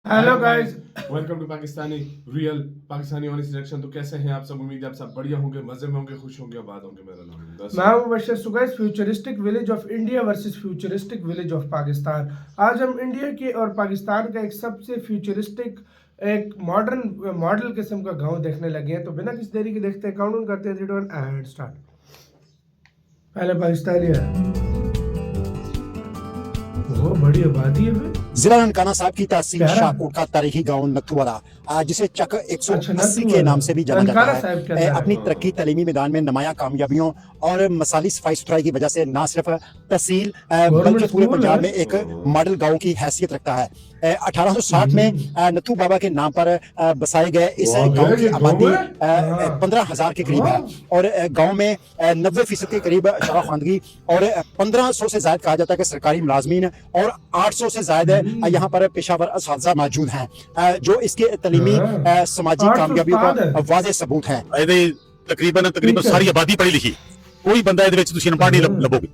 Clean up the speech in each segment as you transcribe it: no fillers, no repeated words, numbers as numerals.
Hello guys. Welcome to Pakistani real Pakistani honest selection. तो कैसे हैं आप सब? उम्मीद है आप सब बढ़िया होंगे, मजे में होंगे, खुश होंगे, आबाद होंगे। मेरा नाम है मैं हूं Mubashar. So guys, futuristic village of India versus futuristic village of Pakistan. आज हम इंडिया के और पाकिस्तान का एक सबसे फ्यूचरिस्टिक एक मॉडर्न मॉडल किस्म का गांव देखने लगे हैं। तो बिना किसी देरी के देखते हैं, काउंट करते हैं 3 2 1 एंड स्टार्ट। पहले पाकिस्तानी है, वो बड़ी आबादी है भाई। जिला ननकाना साहब की तहसील शाहकोट का तारीखी गांव नथुवाला, जिसे चक 180 के नाम से भी जाना जाता है, अपनी तरक्की तलीमी मैदान में नमाया कामयाबियों और मसाली सफाई सुथराई की वजह से न सिर्फ तहसील बल्कि पूरे पंजाब में एक मॉडल गांव की हैसियत रखता है। 1860 में नथु बाबा के नाम पर बसाए गए इस गांव की आबादी 15,000 के करीब है और गांव में 90% के करीब शराबखानगी और 1500 से ज्यादा कहा जाता है कि सरकारी मुलाजमीन और 800 से ज्यादा यहाँ पर पेशावर असातिज़ा मौजूद हैं, जो इसके तलीमी समाजी कामयाबियों का वाज़ेह सबूत है। तकरीबन सारी आबादी पढ़ी लिखी, कोई बंदा ਇਹਦੇ ਵਿੱਚ ਤੁਸੀਂ ਅਨਪੜ੍ਹ ਨਹੀਂ ਲੱਭੋਗੇ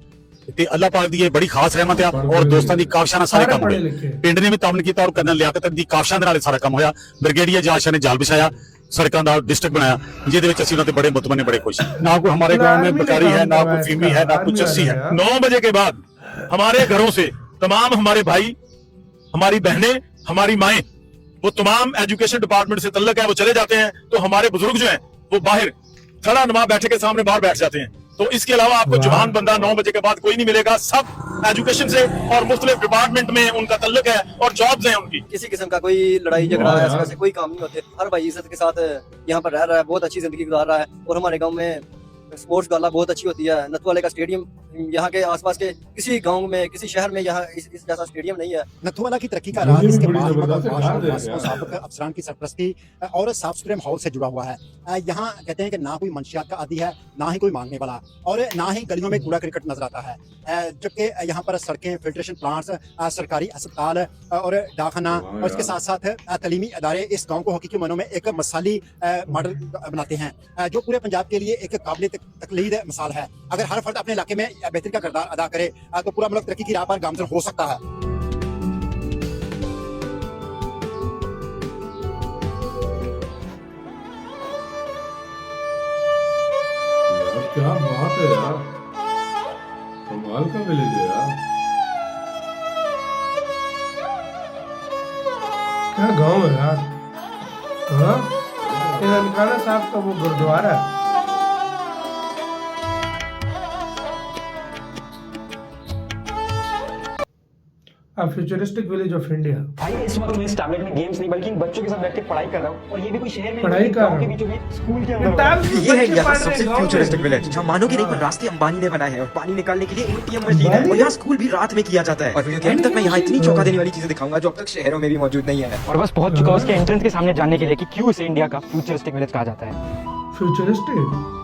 ਤੇ ਅੱਲਾਹ ਪਾਕ ਦੀ ਇਹ ਬੜੀ ਖਾਸ ਰਹਿਮਤ ਆ ਔਰ ਦੋਸਤਾਂ ਦੀ ਕਾਵਸ਼ਾਂ ਨਾਲ ਸਾਰੇ ਕੰਮ ਹੋਏ। ਪਿੰਡ ਨੇ ਵੀ ਤਾਮਨ ਕੀਤਾ ਔਰ ਕਰਨਲ ਲਿਆਕਤ ਦੀ ਕਾਵਸ਼ਾਂ ਦੇ ਨਾਲ ਸਾਰਾ ਕੰਮ ਹੋਇਆ। ਬ੍ਰਿਗੇਡੀਅਰ ਜਾਸ਼ਾ ਨੇ ਜਾਲ ਵਿਛਾਇਆ, सड़कों का डिस्ट्रिक्ट बनाया, ਜਿਹਦੇ ਵਿੱਚ ਅਸੀਂ ਉਹਨਾਂ ਤੇ बड़े मुतमन बड़े खुश। ना कोई हमारे गांव में बेकारी है, ना कोई फीमी है, ना कोई चस्सी है। 9 बजे के बाद हमारे घरों से तमाम हमारे भाई, हमारी बहनें, हमारी माएं, वो तमाम एजुकेशन डिपार्टमेंट से तल्लक है, वो चले जाते हैं। तो हमारे बुजुर्ग जो हैं वो बाहर खड़ा नुमा बैठे के सामने बाहर बैठ जाते हैं। तो इसके अलावा आपको जवान बंदा 9 बजे के बाद कोई नहीं मिलेगा। सब एजुकेशन से और मुख्तलिफ डिपार्टमेंट में उनका तल्लुक है और जॉब्स हैं उनकी। किसी किस्म का कोई लड़ाई झगड़ा ऐसे वैसे कोई काम नहीं होते। हर भाई इज्जत के साथ यहाँ पर रह रहा है, बहुत अच्छी जिंदगी गुजार रहा है। और हमारे गांव में स्पोर्ट्स गाला बहुत अच्छी होती है। नथुवाले का स्टेडियम यहाँ के आसपास के किसी गांव में, किसी शहर में यहाँ इस जैसा स्टेडियम नहीं है। नथुवाला की तरक्की का राज इसके अफसरान की सरपरस्ती और साफ सुथरे माहौल से जुड़ा हुआ है। यहाँ कहते हैं कि ना कोई मंशियात का आदी है, ना ही कोई मांगने वाला, और ना ही गलियों में कूड़ा क्रिकेट नजर आता है। जबकि यहाँ पर सड़कें, फिल्ट्रेशन प्लांट्स, सरकारी अस्पताल और डाकखाना और इसके साथ साथ तलीमी अदारे इस गाँव को हकीकी मानों में एक मसाली मॉडल बनाते हैं, जो पूरे पंजाब के लिए एक काबिल तकलीद मिसाल है। अगर हर फर्द अपने इलाके में बेहतरी का किरदार अदा करे तो पूरा मुल्क तरक्की की राह पर गामजन हो सकता है। क्या बात है यार, कमाल का विलेज है यार। क्या गांव है यार। हाँ, ये ननकाना साहब का वो गुरुद्वारा है। Futuristic village of India. भाई इस वक्त मैं इस टैबलेट में गेम्स नहीं बल्कि बच्चों के साथ बैठ के पढ़ाई कर रहा हूँ, और ये भी कोई शहर में पढ़ाई कर रहा हूँ, स्कूल के अंदर। ये है यहाँ सबसे फ्यूचरिस्टिक विलेज। हम मानोगे नहीं, पर रास्ते अंबानी ने बनाए हैं और पानी निकालने के लिए एटीएम मशीन है, और यहाँ स्कूल भी रात में किया जाता है। और वीडियो के एंड तक मैं यहाँ इतनी चौंका देने वाली चीजें दिखाऊंगा जो अब तक शहरों में भी मौजूद नहीं है। और बस पहुंच चुका उसके एंट्रेंस के सामने जानने के लिए कि क्यों इसे इंडिया का फ्यूचरिस्टिक विलेज कहा जाता है। Futuristic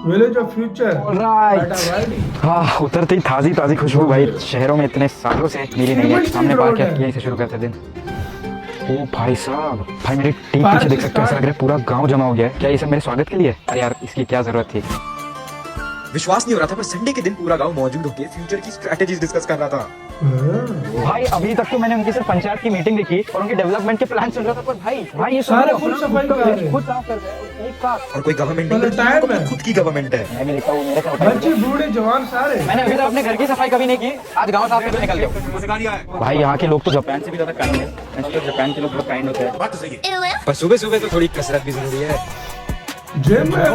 village of future. हाँ, उतरते ही ताजी ताजी खुशबू भाई, शहरों में इतने सालों से मिली नहीं है। सामने पार्क किया, इसे शुरू करते दिन। ओ भाई साहब, भाई मेरे टीम पीछे देख सकते हो, ऐसा लग रहा है पूरा गांव जमा हो गया है। क्या ये सब मेरे स्वागत के लिए? अरे यार, इसकी क्या जरूरत थी। विश्वास नहीं हो रहा था, पर संडे के दिन पूरा गांव मौजूद होकर फ्यूचर की स्ट्रेटेजीज डिस्कस कर रहा था। भाई अभी तक तो मैंने उनकी सिर्फ पंचायत की मीटिंग देखी और उनके डेवलपमेंट के प्लान सुन रहा था, पर भाई ये सारा खुद सफाई कर रहे हैं, खुद साफ कर रहे हैं एक साथ। और कोई गवर्नमेंट नहीं, खुद की गवर्नमेंट है। मैं भी देखता हूँ, मेरे साथ बच्चे बूढ़े जवान सारे। मैंने अभी तक अपने घर की सफाई कभी नहीं की, आज गांव साफ करके निकल गया। भाई यहाँ के लोग तो जापान से भी ज्यादा काइंड है। जापान के लोग बहुत काइंड होते हैं। पर सुबह सुबह तो थोड़ी कसरत भी जरूरी है। जिम में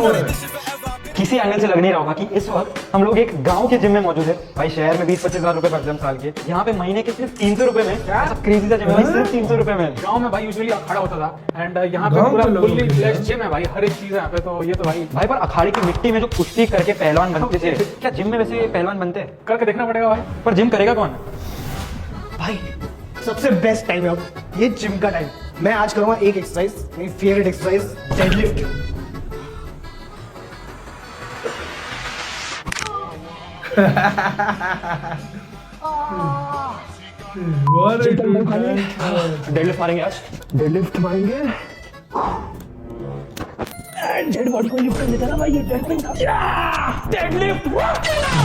किसी एंगल से लग नहीं रहा होगा कि इस वक्त हम लोग एक गांव के जिम में मौजूद है। भाई शहर में 20-25 हजार रुपए खर्च साल के, यहाँ पे महीने के सिर्फ 300 रुपए में सब क्रेजी सा जिम है भाई, सिर्फ 300 रुपए में। गांव में भाई यूजुअली अखाड़ा होता था, एंड यहाँ पे पूरा फुल्ली फ्लेज्ड जिम है भाई, हर एक चीज है यहाँ पे। तो ये तो भाई पर अखाड़े की मिट्टी में जो कुश्ती करके पहलवान बनते थे, क्या जिम में वैसे पहलवान बनते हैं? करके देखना पड़ेगा भाई। पर जिम करेगा कौन? भाई सबसे बेस्ट टाइम है अब, ये जिम का टाइम। मैं आज करूंगा एक एक्सरसाइज, मेरी फेवरेट एक्सरसाइज, डेडलिफ्ट। डेडलिफ्ट मारेंगे आज, डेडलिफ्ट मारेंगे। डेड बॉडी को लिफ्ट कर देता ना भाई, ये डेडलिफ्ट।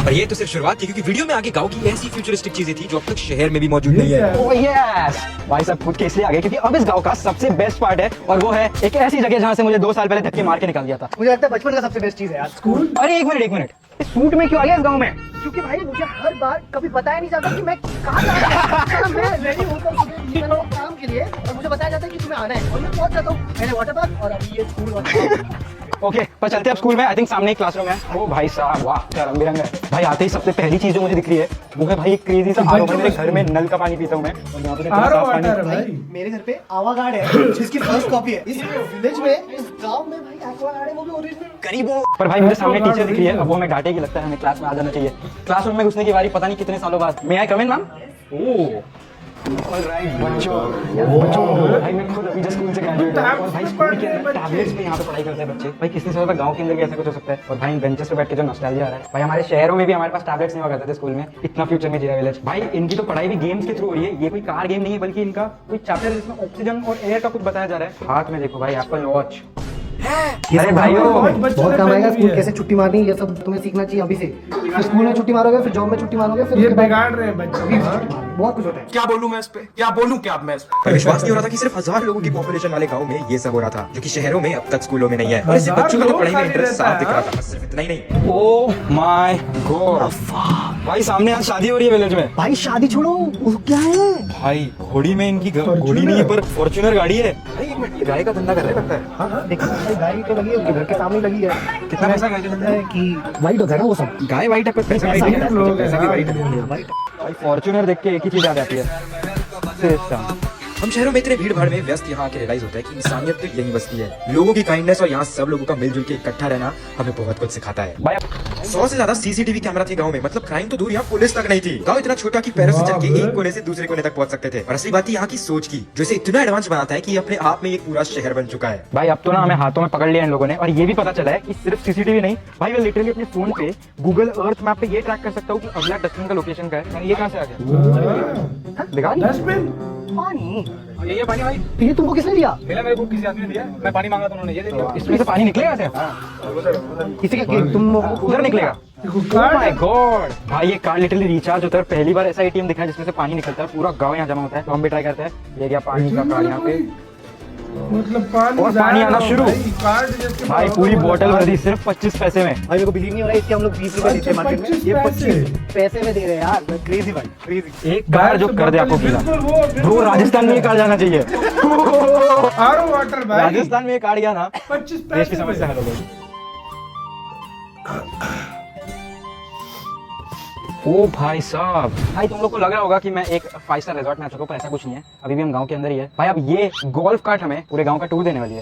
और ये तो सिर्फ शुरुआत थी, क्योंकि वीडियो में आगे गांव की ऐसी फ्यूचरिस्टिक चीजें थी जो अब तक शहर में भी मौजूद नहीं है। ओह यस भाई सब खुद के इसलिए आ गए क्योंकि अब इस गांव का सबसे बेस्ट पार्ट है, और वो है एक ऐसी जगह जहां से मुझे 2 साल पहले धक्के मार के निकाल दिया था। मुझे लगता है बचपन का सबसे बेस्ट चीज है यार, स्कूल। अरे एक मिनट, इस सूट में क्यों आ गया इस गांव में? क्योंकि भाई मुझे हर बार कभी बताया नहीं जाता कि मैं कहाँ जा रहा हूँ। मैं रेडी होता हूँ काम के लिए और मुझे बताया जाता है कि तुम्हें आना है, और मैं पहुंच जाता हूँ मैंने वाटर पार्क, और अभी ये स्कूल वाटर। ओके पर चलते हैं अब स्कूल में। आई थिंक सामने एक क्लासरूम है। ओ भाई साहब वाह क्या रंग बिरंगा है भाई। आते ही सबसे पहली चीज जो मुझे दिख रही है वो है भाई एक क्रेजी सा आरो। मेरे घर में नल का पानी पीता हूँ मैं, और यहाँ पे साफ पानी। मेरे घर पे आवागार्ड है जिसकी फर्स्ट कॉपी है इस विलेज में, इस गांव में भाई एक्वागार्ड है, वो भी ओरिजिनल गरीबों। पर भाई मुझे सामने टीचर दिख रही है, अब वो हमें डांटेगी, लगता है हमें क्लास में आ जाना चाहिए। क्लासरूम में घुसने की बारी पता नहीं कितने सालों बाद। मैं आई कम इन मैम? ओह ऑलराइट बच्चों भाई मैं खुद अभी जस्ट स्कूल से ग्रेजुएट हूं, और भाई स्कूल के अंदर टैबलेट्स पे यहाँ पे पढ़ाई करते हैं बच्चे। भाई किसने सोचा था गांव के अंदर भी ऐसा कुछ हो सकता है। और भाई बेंचेस पे बैठ के जो नॉस्टैल्जिया आ रहा है भाई, हमारे शहरों में भी हमारे पास टैबलेट्स नहीं हुआ करते थे स्कूल में। इतना फ्यूचर में जिया विलेज। भाई इनकी तो पढ़ाई भी गेम्स के थ्रू हो रही है। ये कोई कार गेम नहीं है बल्कि इनका कोई चैप्टर जिसमें ऑक्सीजन और एयर का कुछ बताया जा रहा है। हाथ में देखो भाई एप्पल वॉच। अरे भाइयों बहुत काम आएगा स्कूल कैसे छुट्टी मारनी, ये सब तुम्हें सीखना चाहिए अभी से। फिर स्कूल में छुट्टी मारोगे, फिर जॉब में छुट्टी मारोगे, फिर ये बिगाड़ रहे हैं बच्चे। बहुत कुछ होता है। क्या बोलूं मैं इस पे, क्या बोलूं क्या मैं इस पे। विश्वास नहीं हो रहा था कि सिर्फ 1000 लोगों की पॉपुलेशन वाले गांव में ये सब हो रहा था, जो कि शहरों में अब तक स्कूलों में नहीं है। और इससे बच्चों का तो पढ़ाई में इंटरेस्ट साफ दिख रहा था। बस सिर्फ इतना ही नहीं। ओह माय गॉड भाई सामने आज शादी हो रही है विलेज में। भाई शादी छोड़ो, वो क्या है भाई घोड़ी में इनकी घोड़ी नहीं है पर फॉर्च्यूनर गाड़ी है। अरे एक मिनट, ये गाय का धंधा कर रहे लगता है। हाँ देखो भाई गाड़ी तो लगी है उनके घर के सामने लगी है। कितना पैसा गाय का धंधा है कि वाइट होता है ना वो सब, गाय वाइट है पर पैसा वाइट है। पैसा भी वाइट है वाइट। भाई फॉर्च्यूनर देख के एक ही चीज आ जाती है सिस्टम। हम शहरों में इतने भीड़ भाड़ में व्यस्त यहाँ आके रियलाइज होता है कि इंसानियत तो यही बसती है। लोगों की काइंडनेस और यहाँ सब लोगों का मिलजुल के इकट्ठा रहना हमें बहुत कुछ सिखाता है। भाई 100 से ज्यादा सीसीटीवी कैमरा थे गांव में, मतलब क्राइम तो दूर, यहाँ पुलिस तक नहीं थी। गांव इतना छोटा कि पैरों से चल के एक कोने से दूसरे कोने तक पहुंच सकते थे। और असली बात यहाँ की सोच की, जो इसे इतना एडवांस बनाता है कि अपने आप में एक पूरा शहर बन चुका है। भाई अब तो ना हमें हाथों में पकड़ लिया इन लोगों ने, और ये भी पता चला है कि सिर्फ सीसीटीवी नहीं भाई, मैं लिटरली अपने फोन पे गूगल अर्थ मैप पे ये ट्रैक कर सकता हूँ कि अगला डस्टबिन का लोकेशन क्या है। ये कहाँ से आ गया? दिखा डस्टबिन पानी, ये पानी भाई ये तुमको किसने दिया? मिला मेरे को, किसी आदमी ने दिया। मैं पानी मांगा तो उन्होंने ये दे दिया। इसमें से पानी निकलेगा क्या? किसी का तुम उधर निकलेगा। Oh my God! भाई ये कार्ड लिटरली रिचार्ज होता है। पहली बार ऐसा एटीएम दिखा है जिसमें से पानी निकलता है, पूरा गांव यहाँ जमा होता है। तो हम भी ट्राई करते हैं। ये गया पानी का कार्ड यहाँ पे, मतलब पानी और पानी आना शुरू। कार्ड भाई पूरी बोतल भर दी सिर्फ 25 पैसे में। भाई मेरे को बिलीव नहीं हो रहा है इसके हम लोग 20 रुपए देते हैं मार्केट में, ये 25 पैसे में दे रहे हैं यार। क्रेजी भाई क्रेजी। एक कार जो कर दे आपको गीला। ब्रो राजस्थान में ये कार जाना चाहिए। आरो वाटर भाई राजस्थान में ये कार गया ना 25 देश की समस्या हल हो गई। ओ भाई साहब, भाई तुम लोग को लग रहा होगा कि मैं एक 5 स्टार रिजॉर्ट में आ चुका हूँ, पर ऐसा कुछ नहीं है। अभी भी हम गांव के अंदर ही है भाई। अब ये गोल्फ कार्ट हमें पूरे गांव का टूर देने वाली है।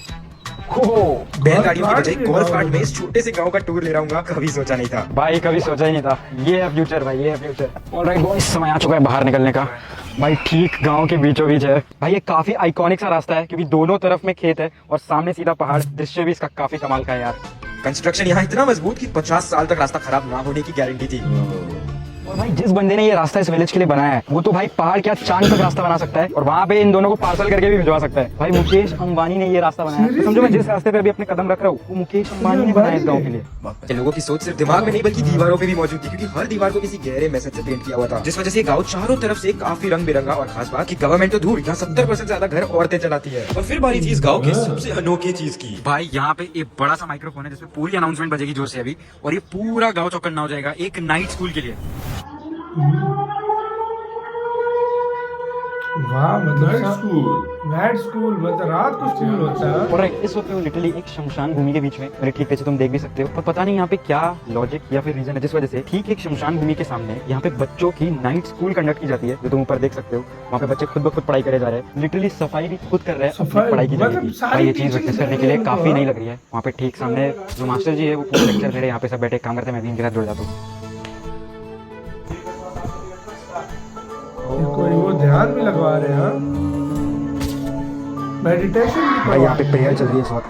बैलगाड़ियों की बजाय गोल्फ कार्ट में इस छोटे से गांव का टूर ले रहा हूँ, कभी सोचा नहीं था भाई, कभी सोचा ही नहीं था। ये है फ्यूचर भाई, ये है फ्यूचर। ऑलराइट बॉयज, समय आ चुका है बाहर निकलने का। भाई ठीक गांव के बीचों बीच है भाई। ये काफी आइकॉनिक सा रास्ता है क्योंकि दोनों तरफ में खेत है और सामने सीधा पहाड़। दृश्य भी इसका काफी कमाल का है यार। कंस्ट्रक्शन यहाँ इतना मजबूत कि 50 साल तक रास्ता खराब ना होने की गारंटी थी। और भाई जिस बंदे ने ये रास्ता इस विलेज के लिए बनाया है वो तो भाई पहाड़ क्या चांद तक रास्ता बना सकता है, और वहाँ पे इन दोनों को पार्सल करके भी भिजवा सकता है। भाई मुकेश अंबानी ने ये रास्ता बनाया है। तो समझो मैं जिस रास्ते पे अभी अपने कदम रख रहा हूँ वो मुकेश अंबानी ने बनाया इस गाँव के लिए। ये लोगों की सोच सिर्फ दिमाग में नहीं बल्कि दीवारों पे भी मौजूद थी, क्योंकि हर दीवार को किसी गहरे मैसेज से पेंट किया हुआ था, जिस वजह से गाँव चारों तरफ से काफी रंग बिरंगा। और खास बात कि गवर्नमेंट तो दूर, यहाँ 70% ज्यादा घर औरतें चलाती है। और फिर बारी थी इस गाँव की सबसे अनोखी चीज की। भाई यहाँ पे एक बड़ा सा माइक्रोफोन है जिसमें पूरी अनाउंसमेंट बजेगी जोर से अभी, और ये पूरा गाँव चौकन्ना हो जाएगा एक नाइट स्कूल के लिए। वाह मतलब नाइट स्कूल मतलब रात को स्कूल होता है। और इस वक्त मैं लिटरली एक शमशान भूमि के बीच में, मेरे ठीक पीछे तुम देख भी सकते हो, पर पता नहीं यहाँ पे क्या लॉजिक या फिर रीजन है जिस वजह से ठीक एक शमशान भूमि के सामने यहाँ पे बच्चों की नाइट स्कूल कंडक्ट की जाती है, जो तुम ऊपर देख सकते हो। वहाँ पे बच्चे खुद ब खुद पढ़ाई करे जा रहे हैं, लिटरली सफाई भी खुद कर रहे हैं अपनी पढ़ाई की जगह की। भाई ये चीज विटनेस करने के लिए काफी नहीं लग रही है। वहाँ पे ठीक सामने जो मास्टर जी है वो पूरा लेक्चर दे रहे हैं, यहाँ पे सब बैठे काम करते हैं, मैं भी इनके साथ जुड़ जाता हूँ। कोई वो ध्यान भी लगवा रहे हैं, मेडिटेशन भी भाई यहाँ पे प्रेयर चल रही है इस वक्त।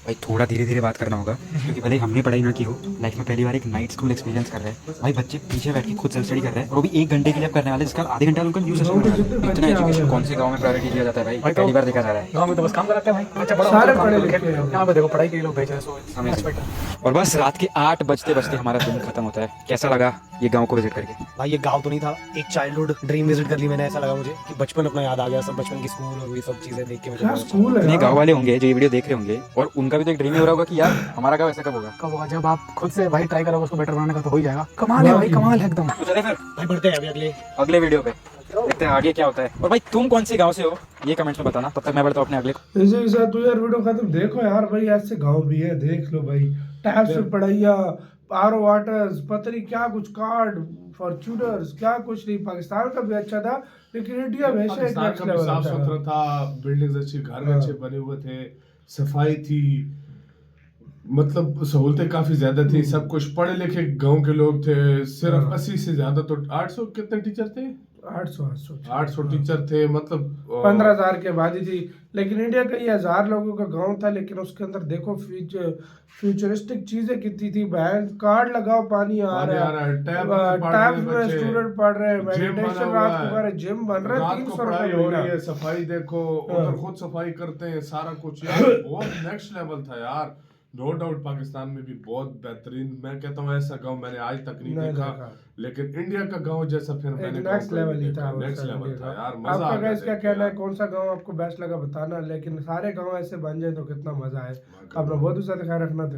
भाई थोड़ा धीरे धीरे बात करना होगा क्योंकि भले हमने पढ़ाई ना की हो, लाइफ में पहली बार एक नाइट स्कूल एक्सपीरियंस कर रहे हैं भाई। बच्चे पीछे बैठ के खुद सेल्फ स्टडी कर रहे हैं और वो भी 1 घंटे के लिए करने वाले, जिसका आधे घंटा उनका न्यू सेशन होगा। इतना एजुकेशन कौन से गांव में प्रायोरिटी दिया जाता है भाई, पहली बार देखा जा रहा है। गाँव में तो बस काम कराते हैं भाई, बच्चा बड़ा सारे होता है, पढ़े काम लिखे करके। हैं। यहाँ पे देखो पढ़ाई के लिए लोग भेज रहे हैं, सो समय से expect- और बस रात के 8 बजते बजते हमारा दिन खत्म होता है। कैसा लगा ये गांव को विजिट करके? भाई ये गांव तो नहीं था, एक चाइल्डहुड ड्रीम विजिट कर ली मैंने। ऐसा लगा मुझे कि बचपन अपना याद आ गया, सब बचपन की स्कूल और ये सब चीजें देख के मुझे क्या बहुत अच्छा स्कूल है इतने यार। गांव वाले होंगे जो ये वीडियो देख रहे होंगे और उनका भी तो एक ड्रीम ही हो रहा होगा कि यार हमारा गांव ऐसा कब होगा। कब होगा? जब आप खुद से भाई ट्राई करोगे उसको बेटर बनाने का तो हो ही जाएगा। कमाल है भाई, कमाल है एकदम। तो चले फिर भाई बढ़ते हैं अभी अगले वीडियो पे, देखते हैं आगे क्या होता है। और भाई तुम कौन से गांव से हो ये कमेंट्स में बताना, तब तक मैं बढ़ता हूँ अपने अगले। इसी के साथ तो यार वीडियो खत्म। देखो यार भाई ऐसे गांव भी है, देख लो भाई। टैब से पढ़ाइया, आरओ वाटर्स, पता नहीं क्या कुछ, कार्ड फॉर्च्यूनर्स, क्या कुछ नहीं। पाकिस्तान का भी अच्छा था, लेकिन इंडिया में ऐसे एक पाकिस्तान नेक्स्ट का भी लेवल साफ था। सुथरा था, बिल्डिंग्स अच्छी, घर अच्छे बने हुए थे, सफाई थी, मतलब सहूलतें काफी ज्यादा थी, सब कुछ पढ़े लिखे गांव के लोग थे। सिर्फ 80 से ज्यादा तो 800 कितने टीचर थे? 800 टीचर थे, मतलब 15,000 के आबादी थी। लेकिन इंडिया का ये 1000 लोगों का गांव था, लेकिन उसके अंदर देखो फ्यूचरिस्टिक चीजें कितनी थी। बैंक कार्ड लगाओ, पानी आ रहा है, टैब में स्टूडेंट पढ़ रहे हैं, मेडिटेशन रात को कर रहे, जिम बन रहा है, 300 पढ़ाई रुपए हो रही महीना। है, सफाई देखो, उधर खुद सफाई करते हैं, सारा कुछ यार बहुत नेक्स्ट लेवल था यार। नो डाउट पाकिस्तान में भी बहुत बेहतरीन, मैं कहता हूँ ऐसा गांव मैंने आज तक नहीं देखा, लेकिन इंडिया का गांव जैसा फिर मैंने नेक्स्ट लेवल ही था। नेक्स्ट लेवल था यार, मजा आपका आ गया गाइस क्या देख के कहना है, यार। कौन सा गांव आपको बेस्ट लगा बताना। लेकिन सारे गांव ऐसे बन जाए तो कितना मजा आए। अपना बहुत सारा ख्याल रखना था।